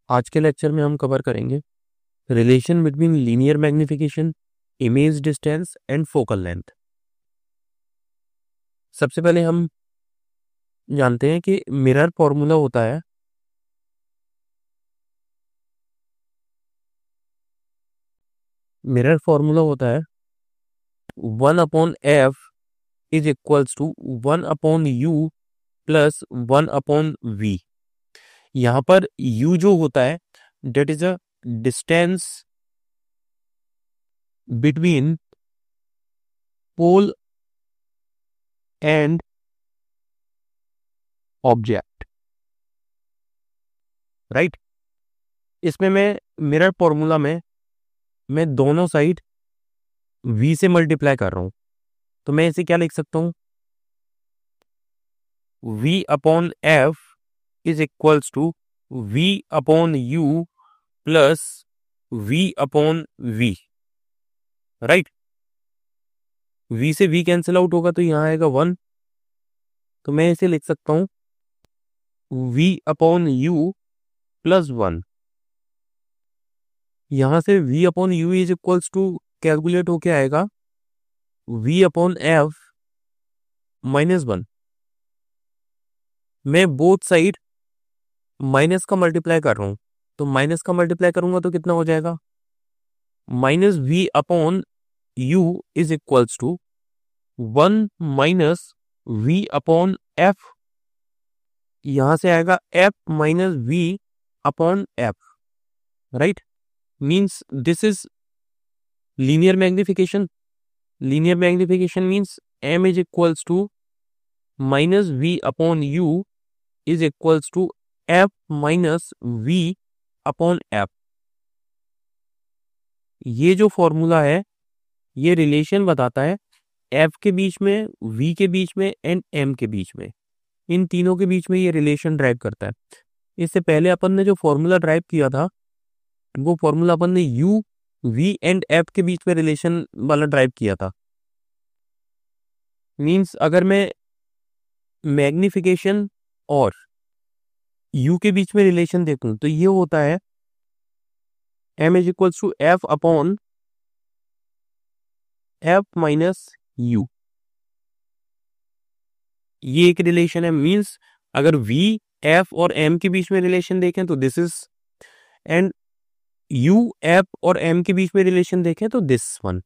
आज के लेक्चर में हम कवर करेंगे relation between linear magnification, image distance and focal length. सबसे पहले हम जानते हैं कि मिरर फॉर्मूला होता है one upon f is equals to one upon u plus one upon v. यहां पर u जो होता है that is a distance between pole and object, right. इसमें मैं मिरर फॉर्मूला में मैं दोनों साइड v से मल्टीप्लाई कर रहा हूं, तो मैं इसे क्या लिख सकता हूं, v upon f is equals to v upon u plus v upon v, right. v से v कैंसिल आउट होगा तो यहां आएगा 1, तो मैं इसे लिख सकता हूं v अपॉन यू प्लस 1। यहां से v upon u is equals to calculate होके आएगा v अपॉन एफ -1। मैं बोथ साइड माइनस का मल्टीप्लाई कर रहा हूं, तो माइनस का मल्टीप्लाई करूंगा तो कितना हो जाएगा, minus v upon u is equals to 1 minus v upon f. यहां से आएगा f minus v upon f, right. Means this is linear magnification. Linear magnification means m is equals to minus v upon u is equals to f minus v upon f. ये जो formula है ये relation बताता है F के बीच में, we के बीच में एंड एम के बीच में, इन तीनों के बीच में ये रिलेशन ड्राइव करता है। इससे पहले अपन ने जो फॉर्मूला ड्राइव किया था वो फॉर्मूला अपन ने यू वी एंड एफ के बीच में रिलेशन वाला ड्राइव किया था। मींस अगर मैं मैग्निफिकेशन और u के बीच में रिलेशन देखूं तो ये होता है m is equals to f upon f minus u. ये एक रिलेशन है। मींस अगर v f और m के बीच में रिलेशन देखें तो this is, and u f और m के बीच में रिलेशन देखें तो दिस वन।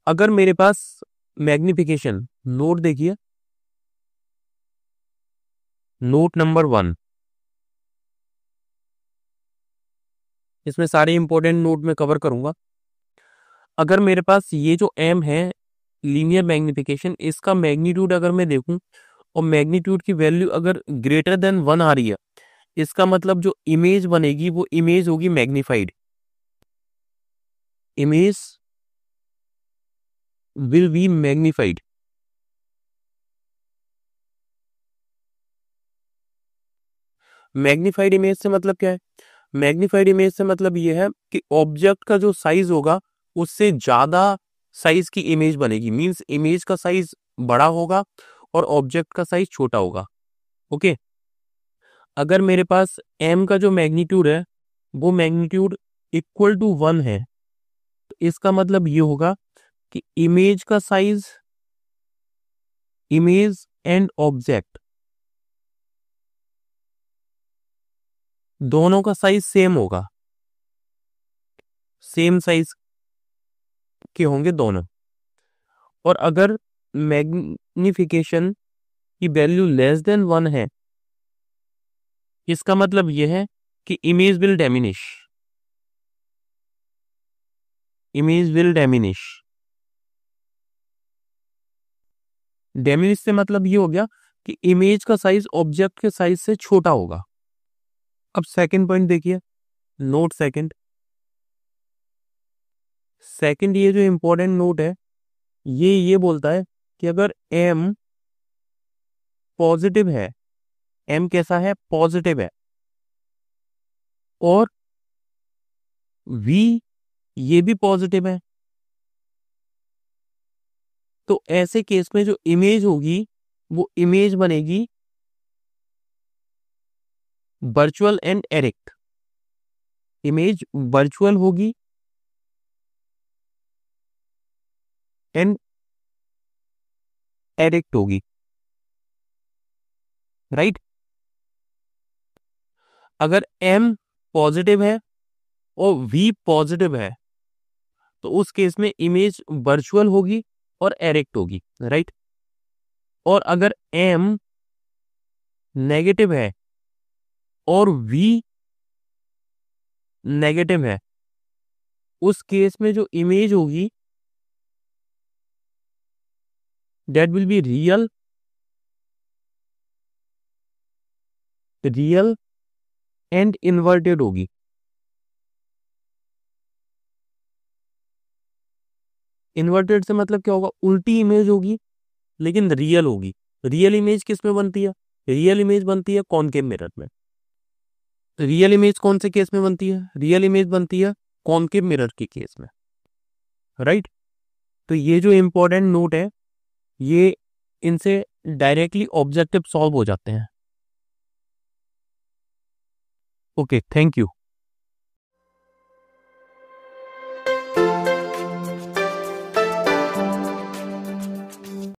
अगर मेरे पास मैग्निफिकेशन, नोट देखिए, नोट नंबर 1, इसमें सारे इंपॉर्टेंट नोट में कवर करूंगा। अगर मेरे पास ये जो m है लीनियर मैग्निफिकेशन, इसका मैग्नीट्यूड अगर मैं देखूं और मैग्नीट्यूड की वैल्यू अगर ग्रेटर देन 1 आ रही है, इसका मतलब जो इमेज बनेगी वो इमेज होगी magnified. Image will be magnified. Magnified image से मतलब क्या है, मैग्नीफाइड इमेज से मतलब ये है कि ऑब्जेक्ट का जो साइज होगा उससे ज्यादा साइज की इमेज बनेगी। मींस इमेज का साइज बड़ा होगा और ऑब्जेक्ट का साइज छोटा होगा। ओके। अगर मेरे पास m का जो मैग्नीट्यूड है वो मैग्नीट्यूड इक्वल टू 1 है, तो इसका मतलब ये होगा कि इमेज का साइज, इमेज एंड ऑब्जेक्ट दोनों का साइज सेम होगा, सेम साइज के होंगे दोनों। और अगर मैग्निफिकेशन की वैल्यू लेस देन 1 है, इसका मतलब यह है कि image will diminish. Image will diminish. Diminish से मतलब ये हो गया कि इमेज का साइज ऑब्जेक्ट के साइज से छोटा होगा। अब सेकंड पॉइंट देखिए, नोट सेकंड। सेकंड ये जो इंपॉर्टेंट नोट है ये बोलता है कि अगर m पॉजिटिव है, m कैसा है, पॉजिटिव है, और v ये भी पॉजिटिव है, तो ऐसे केस में जो इमेज होगी वो इमेज बनेगी वर्चुअल एंड एरिक्ट। इमेज वर्चुअल होगी एंड एडिक्ट होगी, राइट। अगर m पॉजिटिव है और v पॉजिटिव है तो उस केस में इमेज वर्चुअल होगी और एरेक्ट होगी, राइट। और अगर m नेगेटिव है और v नेगेटिव है, उस केस में जो इमेज होगी that will be real and inverted होगी। इन्वर्टेड से मतलब क्या होगा, उल्टी इमेज होगी लेकिन रियल होगी। रियल इमेज किस में बनती है, रियल इमेज बनती है कॉनकेव मिरर में। रियल इमेज कौन से केस में बनती है, रियल इमेज बनती है कॉनकेव मिरर के केस में, राइट। तो ये जो इंपॉर्टेंट नोट है, ये इनसे डायरेक्टली ऑब्जेक्टिव सॉल्व हो जाते हैं। Okay, thank you.